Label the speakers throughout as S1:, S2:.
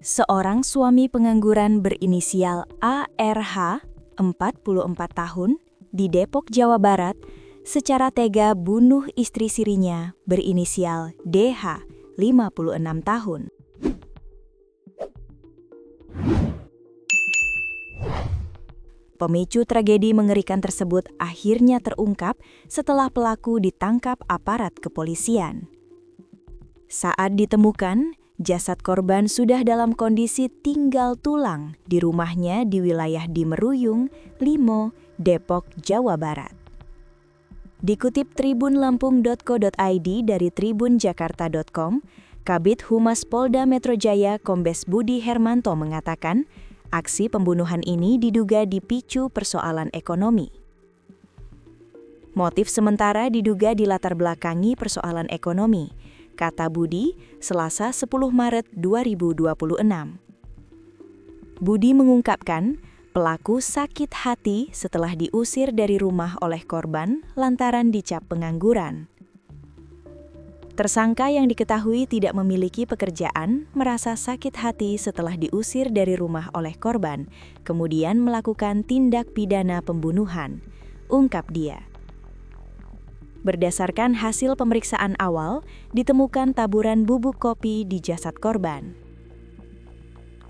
S1: Seorang suami pengangguran berinisial ARH, 44 tahun, di Depok, Jawa Barat, secara tega bunuh istri sirinya berinisial DH, 56 tahun. Pemicu tragedi mengerikan tersebut akhirnya terungkap setelah pelaku ditangkap aparat kepolisian. Saat ditemukan, jasad korban sudah dalam kondisi tinggal tulang di rumahnya di wilayah Dimeruyung, Limo, Depok, Jawa Barat. Dikutip tribunlampung.co.id dari tribunjakarta.com, Kabid Humas Polda Metro Jaya Kombes Budi Hermanto mengatakan, aksi pembunuhan ini diduga dipicu persoalan ekonomi. Motif sementara diduga dilatar belakangi persoalan ekonomi, kata Budi, Selasa 10 Maret 2026. Budi mengungkapkan, pelaku sakit hati setelah diusir dari rumah oleh korban lantaran dicap pengangguran. Tersangka yang diketahui tidak memiliki pekerjaan merasa sakit hati setelah diusir dari rumah oleh korban, kemudian melakukan tindak pidana pembunuhan, ungkap dia. Berdasarkan hasil pemeriksaan awal, ditemukan taburan bubuk kopi di jasad korban.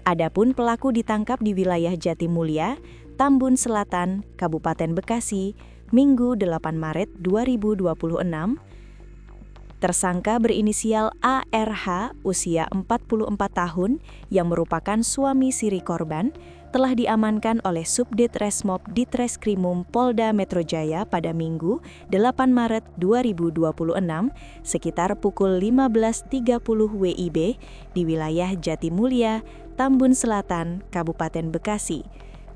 S1: Adapun pelaku ditangkap di wilayah Jatimulya, Tambun Selatan, Kabupaten Bekasi, Minggu 8 Maret 2026. Tersangka berinisial ARH, usia 44 tahun, yang merupakan suami siri korban, telah diamankan oleh Subdit Resmob Ditreskrimum Polda Metro Jaya pada Minggu 8 Maret 2026 sekitar pukul 15.30 WIB di wilayah Jatimulya, Tambun Selatan, Kabupaten Bekasi,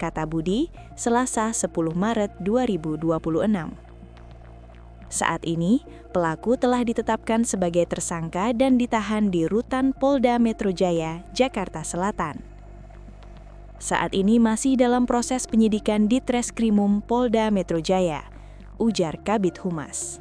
S1: kata Budi, Selasa 10 Maret 2026. Saat ini, pelaku telah ditetapkan sebagai tersangka dan ditahan di Rutan Polda Metro Jaya, Jakarta Selatan. Saat ini masih dalam proses penyidikan di Treskrimum Polda Metro Jaya, ujar Kabid Humas.